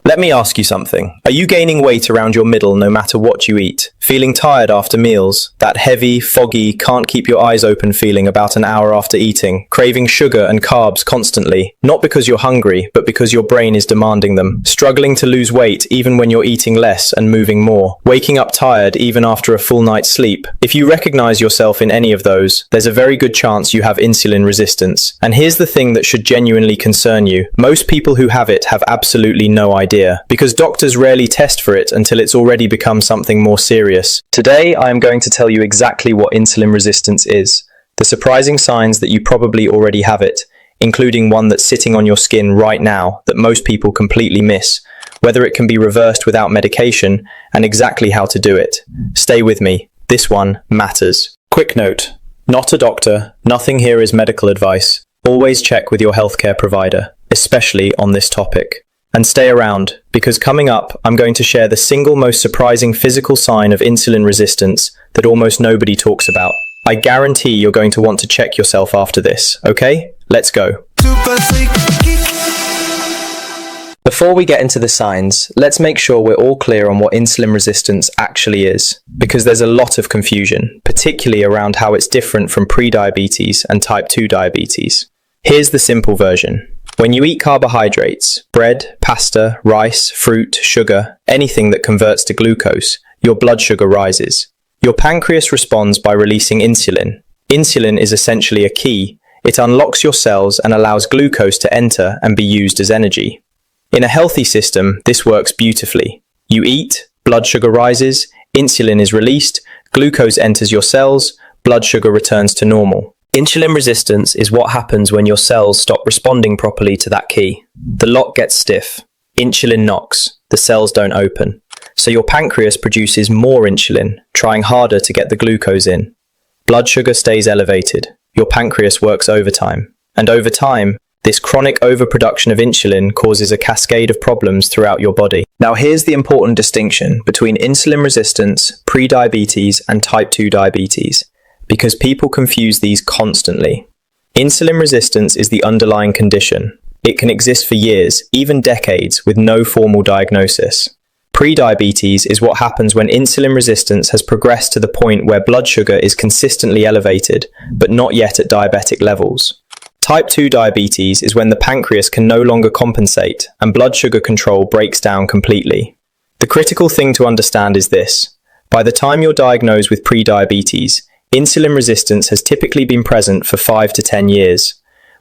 Let me ask you something. Are you gaining weight around your middle no matter what you eat? Feeling tired after meals? That heavy, foggy, can't keep your eyes open feeling about an hour after eating? Craving sugar and carbs constantly? Not because you're hungry, but because your brain is demanding them. Struggling to lose weight even when you're eating less and moving more? Waking up tired even after a full night's sleep? If you recognize yourself in any of those, there's a very good chance you have insulin resistance. And here's the thing that should genuinely concern you. Most people who have it have absolutely no idea, because doctors rarely test for it until it's already become something more serious. Today, I am going to tell you exactly what insulin resistance is, the surprising signs that you probably already have it, including one that's sitting on your skin right now that most people completely miss, whether it can be reversed without medication, and exactly how to do it. Stay with me. This one matters. Quick note, not a doctor, nothing here is medical advice. Always check with your healthcare provider, especially on this topic. And stay around, because coming up, I'm going to share the single most surprising physical sign of insulin resistance that almost nobody talks about. I guarantee you're going to want to check yourself after this, okay? Let's go. Before we get into the signs, let's make sure we're all clear on what insulin resistance actually is, because there's a lot of confusion, particularly around how it's different from prediabetes and type 2 diabetes. Here's the simple version. When you eat carbohydrates, bread, pasta, rice, fruit, sugar, anything that converts to glucose, your blood sugar rises. Your pancreas responds by releasing insulin. Insulin is essentially a key. It unlocks your cells and allows glucose to enter and be used as energy. In a healthy system, this works beautifully. You eat, blood sugar rises, insulin is released, glucose enters your cells, blood sugar returns to normal. Insulin resistance is what happens when your cells stop responding properly to that key. The lock gets stiff. Insulin knocks. The cells don't open. So your pancreas produces more insulin, trying harder to get the glucose in. Blood sugar stays elevated. Your pancreas works overtime. And over time, this chronic overproduction of insulin causes a cascade of problems throughout your body. Now here's the important distinction between insulin resistance, prediabetes, and type 2 diabetes, because people confuse these constantly. Insulin resistance is the underlying condition. It can exist for years, even decades, with no formal diagnosis. Prediabetes is what happens when insulin resistance has progressed to the point where blood sugar is consistently elevated, but not yet at diabetic levels. Type 2 diabetes is when the pancreas can no longer compensate and blood sugar control breaks down completely. The critical thing to understand is this. By the time you're diagnosed with prediabetes, insulin resistance has typically been present for 5 to 10 years,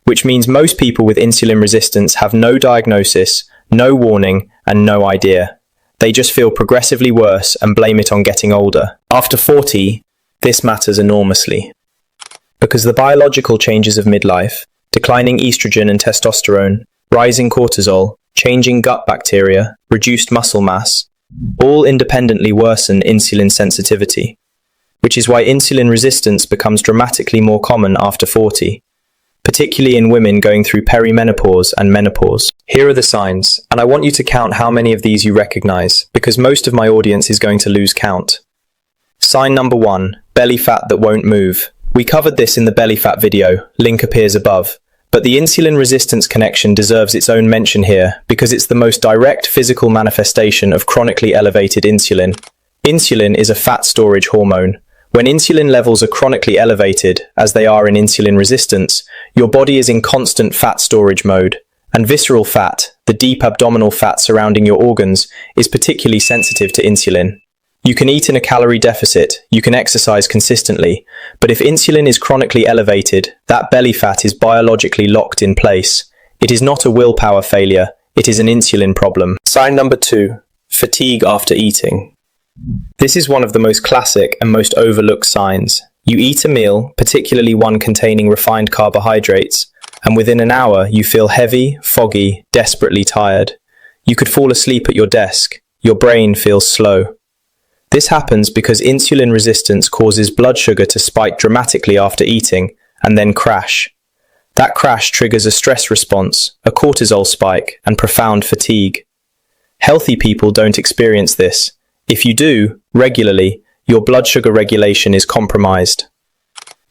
which means most people with insulin resistance have no diagnosis, no warning, and no idea. They just feel progressively worse and blame it on getting older. After 40, this matters enormously. Because the biological changes of midlife, declining estrogen and testosterone, rising cortisol, changing gut bacteria, reduced muscle mass, all independently worsen insulin sensitivity, which is why insulin resistance becomes dramatically more common after 40, particularly in women going through perimenopause and menopause. Here are the signs, and I want you to count how many of these you recognize, because most of my audience is going to lose count. Sign number 1, belly fat that won't move. We covered this in the belly fat video, link appears above, but the insulin resistance connection deserves its own mention here, because it's the most direct physical manifestation of chronically elevated insulin. Insulin is a fat storage hormone. When insulin levels are chronically elevated, as they are in insulin resistance, your body is in constant fat storage mode. And visceral fat, the deep abdominal fat surrounding your organs, is particularly sensitive to insulin. You can eat in a calorie deficit, you can exercise consistently, but if insulin is chronically elevated, that belly fat is biologically locked in place. It is not a willpower failure, it is an insulin problem. Sign number 2, fatigue after eating. This is one of the most classic and most overlooked signs. You eat a meal, particularly one containing refined carbohydrates, and within an hour you feel heavy, foggy, desperately tired. You could fall asleep at your desk. Your brain feels slow. This happens because insulin resistance causes blood sugar to spike dramatically after eating and then crash. That crash triggers a stress response, a cortisol spike, and profound fatigue. Healthy people don't experience this. If you do, regularly, your blood sugar regulation is compromised.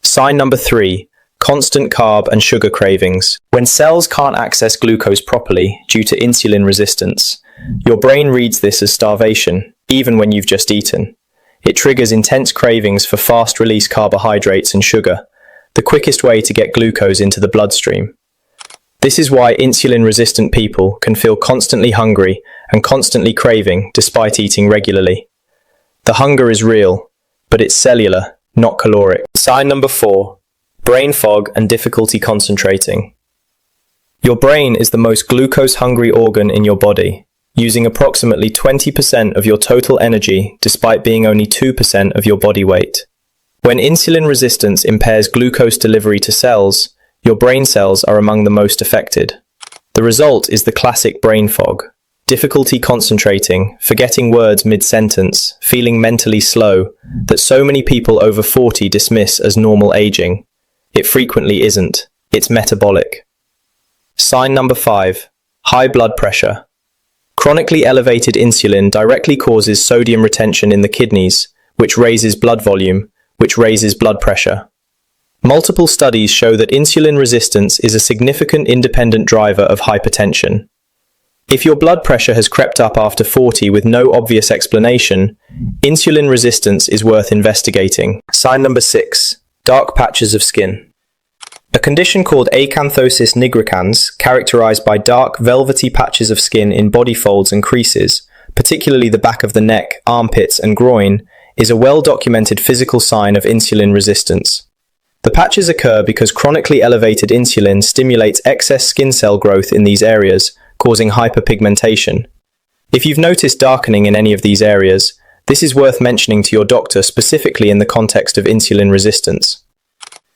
Sign number 3, constant carb and sugar cravings. When cells can't access glucose properly due to insulin resistance, Your brain reads this as starvation, even when you've just eaten. It triggers intense cravings for fast-release carbohydrates and sugar, the quickest way to get glucose into the bloodstream. This is why insulin-resistant people can feel constantly hungry and constantly craving despite eating regularly. The hunger is real, but it's cellular, not caloric. Sign number 4. Brain fog and difficulty concentrating. Your brain is the most glucose-hungry organ in your body, using approximately 20% of your total energy despite being only 2% of your body weight. When insulin resistance impairs glucose delivery to cells, your brain cells are among the most affected. The result is the classic brain fog. Difficulty concentrating, forgetting words mid-sentence, feeling mentally slow, that so many people over 40 dismiss as normal aging. It frequently isn't. It's metabolic. Sign number 5. High blood pressure. Chronically elevated insulin directly causes sodium retention in the kidneys, which raises blood volume, which raises blood pressure. Multiple studies show that insulin resistance is a significant independent driver of hypertension. If your blood pressure has crept up after 40 with no obvious explanation, insulin resistance is worth investigating. Sign number 6. Dark patches of skin. A condition called acanthosis nigricans, characterized by dark, velvety patches of skin in body folds and creases, particularly the back of the neck, armpits, and groin, is a well-documented physical sign of insulin resistance. The patches occur because chronically elevated insulin stimulates excess skin cell growth in these areas, causing hyperpigmentation. If you've noticed darkening in any of these areas, this is worth mentioning to your doctor specifically in the context of insulin resistance.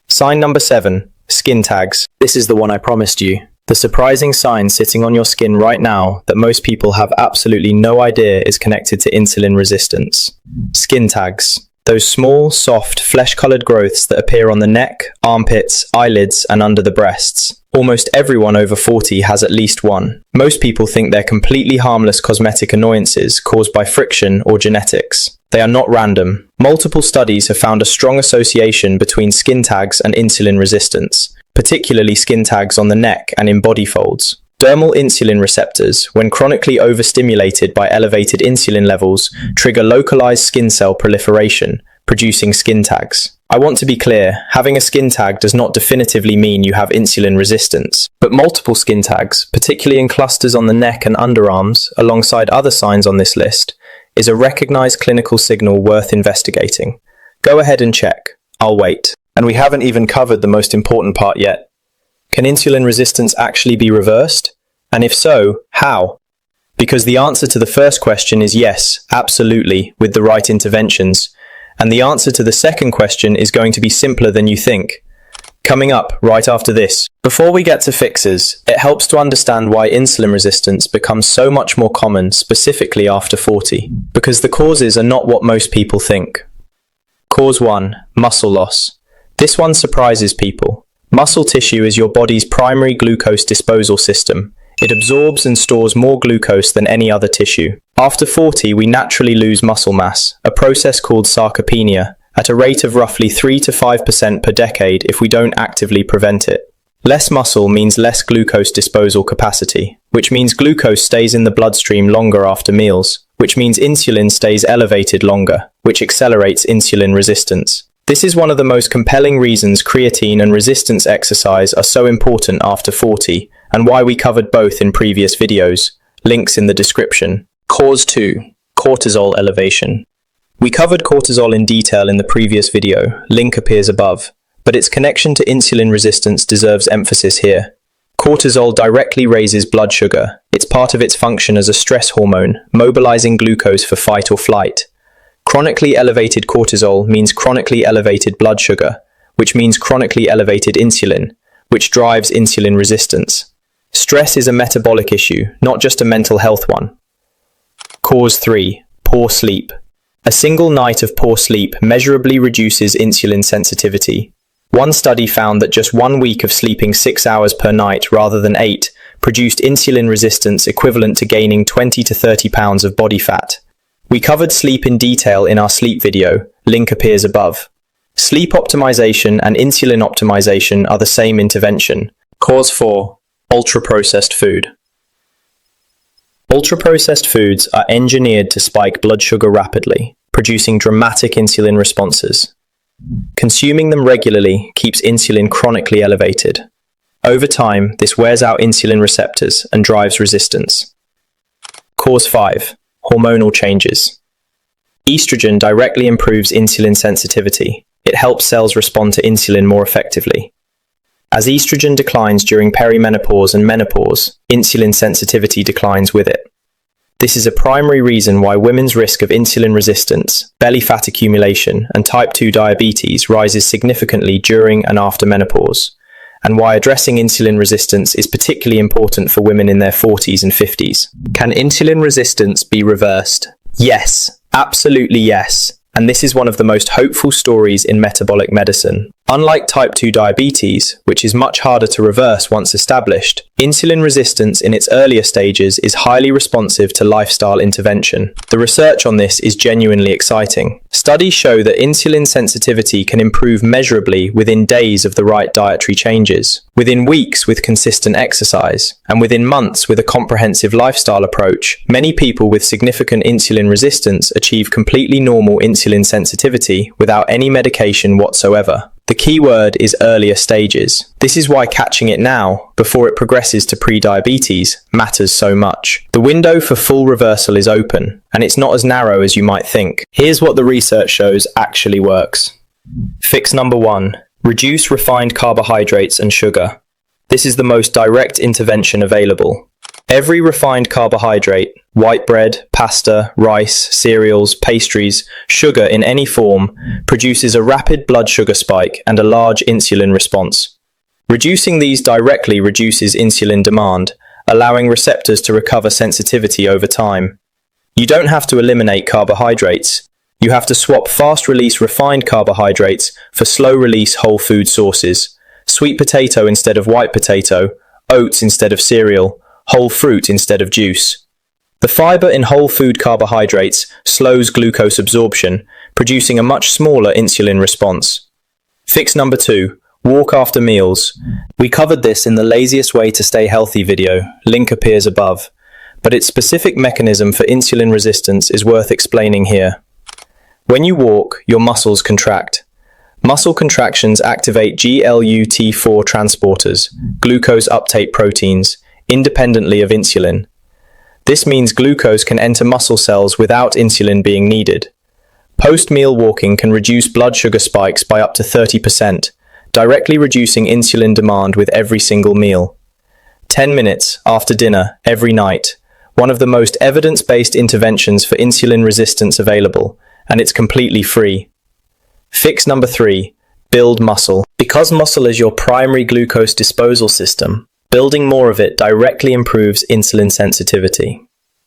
Sign number 7. Skin tags. This is the one I promised you. The surprising sign sitting on your skin right now that most people have absolutely no idea is connected to insulin resistance. Skin tags. Those small, soft, flesh-colored growths that appear on the neck, armpits, eyelids, and under the breasts. Almost everyone over 40 has at least one. Most people think they're completely harmless cosmetic annoyances caused by friction or genetics. They are not random. Multiple studies have found a strong association between skin tags and insulin resistance, particularly skin tags on the neck and in body folds. Dermal insulin receptors, when chronically overstimulated by elevated insulin levels, trigger localized skin cell proliferation, producing skin tags. I want to be clear, having a skin tag does not definitively mean you have insulin resistance, but multiple skin tags, particularly in clusters on the neck and underarms, alongside other signs on this list, is a recognized clinical signal worth investigating. Go ahead and check. I'll wait. And we haven't even covered the most important part yet. Can insulin resistance actually be reversed? And if so, how? Because the answer to the first question is yes, absolutely, with the right interventions. And the answer to the second question is going to be simpler than you think. Coming up right after this. Before we get to fixes, it helps to understand why insulin resistance becomes so much more common, specifically after 40. Because the causes are not what most people think. Cause 1. Muscle loss. This one surprises people. Muscle tissue is your body's primary glucose disposal system. It absorbs and stores more glucose than any other tissue. After 40, we naturally lose muscle mass, a process called sarcopenia, at a rate of roughly 3 to 5% per decade if we don't actively prevent it. Less muscle means less glucose disposal capacity, which means glucose stays in the bloodstream longer after meals, which means insulin stays elevated longer, which accelerates insulin resistance. This is one of the most compelling reasons creatine and resistance exercise are so important after 40, and why we covered both in previous videos. Links in the description. Cause 2. Cortisol elevation. We covered cortisol in detail in the previous video, link appears above, but its connection to insulin resistance deserves emphasis here. Cortisol directly raises blood sugar. It's part of its function as a stress hormone, mobilizing glucose for fight or flight. Chronically elevated cortisol means chronically elevated blood sugar, which means chronically elevated insulin, which drives insulin resistance. Stress is a metabolic issue, not just a mental health one. Cause 3. Poor sleep. A single night of poor sleep measurably reduces insulin sensitivity. One study found that just 1 week of sleeping 6 hours per night rather than 8 produced insulin resistance equivalent to gaining 20 to 30 pounds of body fat. We covered sleep in detail in our sleep video, link appears above. Sleep optimization and insulin optimization are the same intervention. Cause 4. Ultra-processed food. Ultra-processed foods are engineered to spike blood sugar rapidly, producing dramatic insulin responses. Consuming them regularly keeps insulin chronically elevated. Over time, this wears out insulin receptors and drives resistance. Cause 5. Hormonal changes. Estrogen directly improves insulin sensitivity. It helps cells respond to insulin more effectively. As estrogen declines during perimenopause and menopause, insulin sensitivity declines with it. This is a primary reason why women's risk of insulin resistance, belly fat accumulation, and type 2 diabetes rises significantly during and after menopause, and why addressing insulin resistance is particularly important for women in their 40s and 50s. Can insulin resistance be reversed? Yes, absolutely yes. And this is one of the most hopeful stories in metabolic medicine. Unlike type 2 diabetes, which is much harder to reverse once established, insulin resistance in its earlier stages is highly responsive to lifestyle intervention. The research on this is genuinely exciting. Studies show that insulin sensitivity can improve measurably within days of the right dietary changes, within weeks with consistent exercise, and within months with a comprehensive lifestyle approach. Many people with significant insulin resistance achieve completely normal insulin sensitivity without any medication whatsoever. The key word is earlier stages. This is why catching it now, before it progresses to prediabetes, matters so much. The window for full reversal is open, and it's not as narrow as you might think. Here's what the research shows actually works. Fix number 1. Reduce refined carbohydrates and sugar. This is the most direct intervention available. Every refined carbohydrate, white bread, pasta, rice, cereals, pastries, sugar in any form, produces a rapid blood sugar spike and a large insulin response. Reducing these directly reduces insulin demand, allowing receptors to recover sensitivity over time. You don't have to eliminate carbohydrates. You have to swap fast-release refined carbohydrates for slow-release whole food sources. Sweet potato instead of white potato, oats instead of cereal, whole fruit instead of juice. The fiber in whole food carbohydrates slows glucose absorption, producing a much smaller insulin response. Fix number 2. Walk after meals. We covered this in the laziest way to stay healthy video, link appears above, but its specific mechanism for insulin resistance is worth explaining here. When you walk, your muscles contract. Muscle contractions activate GLUT4 transporters, glucose uptake proteins, independently of insulin. This means glucose can enter muscle cells without insulin being needed. Post-meal walking can reduce blood sugar spikes by up to 30%, directly reducing insulin demand with every single meal. 10 minutes after dinner every night, one of the most evidence-based interventions for insulin resistance available, and it's completely free. Fix number 3. Build muscle. Because muscle is your primary glucose disposal system, building more of it directly improves insulin sensitivity.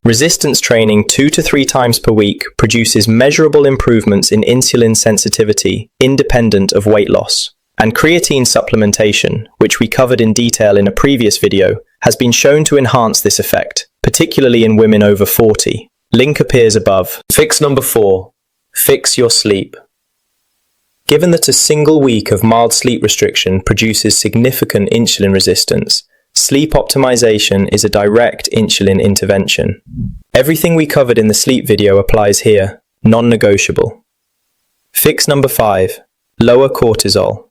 Resistance training 2 to 3 times per week produces measurable improvements in insulin sensitivity, independent of weight loss. And creatine supplementation, which we covered in detail in a previous video, has been shown to enhance this effect, particularly in women over 40. Link appears above. Fix number 4. Fix your sleep. Given that a single week of mild sleep restriction produces significant insulin resistance, sleep optimization is a direct insulin intervention. Everything we covered in the sleep video applies here, non-negotiable. Fix number 5. Lower cortisol.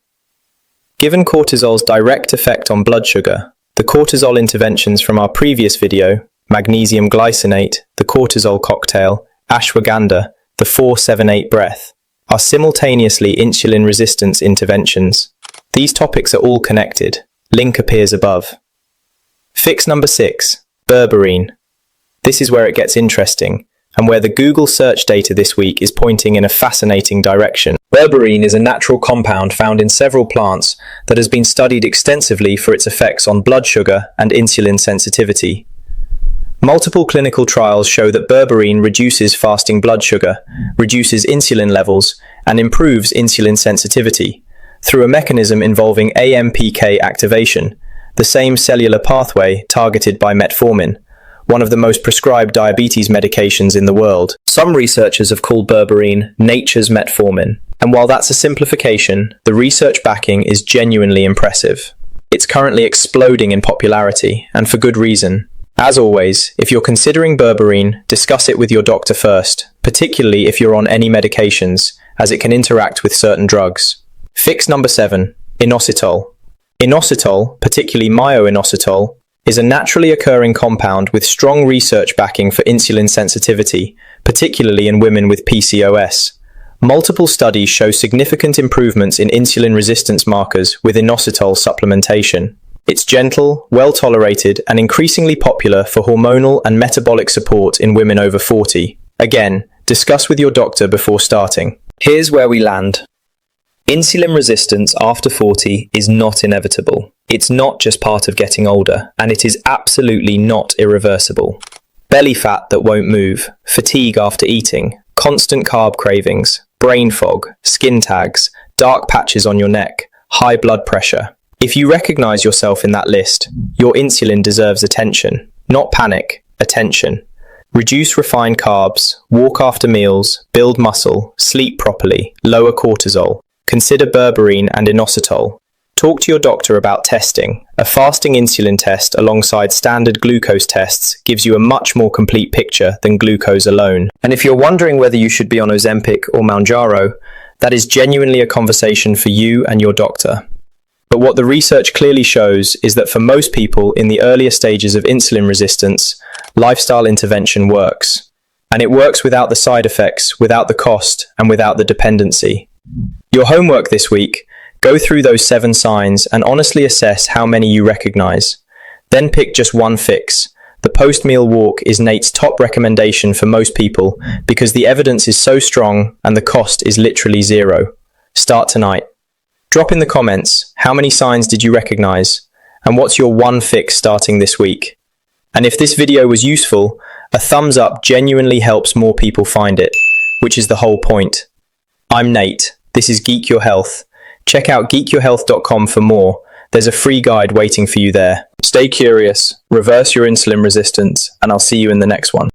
Given cortisol's direct effect on blood sugar, the cortisol interventions from our previous video, magnesium glycinate, the cortisol cocktail, ashwagandha, the 4-7-8 breath, are simultaneously insulin resistance interventions. These topics are all connected. Link appears above. Fix number 6. Berberine. This is where it gets interesting, and where the Google search data this week is pointing in a fascinating direction. Berberine is a natural compound found in several plants that has been studied extensively for its effects on blood sugar and insulin sensitivity. Multiple clinical trials show that berberine reduces fasting blood sugar, reduces insulin levels, and improves insulin sensitivity through a mechanism involving AMPK activation, the same cellular pathway targeted by metformin, one of the most prescribed diabetes medications in the world. Some researchers have called berberine nature's metformin, and while that's a simplification, the research backing is genuinely impressive. It's currently exploding in popularity, and for good reason. As always, if you're considering Berberine, discuss it with your doctor first, particularly if you're on any medications, as it can interact with certain drugs. Fix number 7, Inositol. Inositol, particularly myo-inositol, is a naturally occurring compound with strong research backing for insulin sensitivity, particularly in women with PCOS. Multiple studies show significant improvements in insulin resistance markers with inositol supplementation. It's gentle, well-tolerated, and increasingly popular for hormonal and metabolic support in women over 40. Again, discuss with your doctor before starting. Here's where we land. Insulin resistance after 40 is not inevitable. It's not just part of getting older, and it is absolutely not irreversible. Belly fat that won't move, fatigue after eating, constant carb cravings, brain fog, skin tags, dark patches on your neck, high blood pressure. If you recognize yourself in that list, your insulin deserves attention. Not panic, attention. Reduce refined carbs, walk after meals, build muscle, sleep properly, lower cortisol. Consider Berberine and Inositol. Talk to your doctor about testing. A fasting insulin test alongside standard glucose tests gives you a much more complete picture than glucose alone. And if you're wondering whether you should be on Ozempic or Mounjaro, that is genuinely a conversation for you and your doctor. But what the research clearly shows is that for most people in the earlier stages of insulin resistance, lifestyle intervention works. And it works without the side effects, without the cost, and without the dependency. Your homework this week: go through those 7 signs and honestly assess how many you recognize. Then pick just one fix. The post-meal walk is Nate's top recommendation for most people because the evidence is so strong and the cost is literally zero. Start tonight. Drop in the comments, how many signs did you recognize? And what's your one fix starting this week? And if this video was useful, a thumbs up genuinely helps more people find it, which is the whole point. I'm Nate. This is Geek Your Health. Check out geekyourhealth.com for more. There's a free guide waiting for you there. Stay curious, reverse your insulin resistance, and I'll see you in the next one.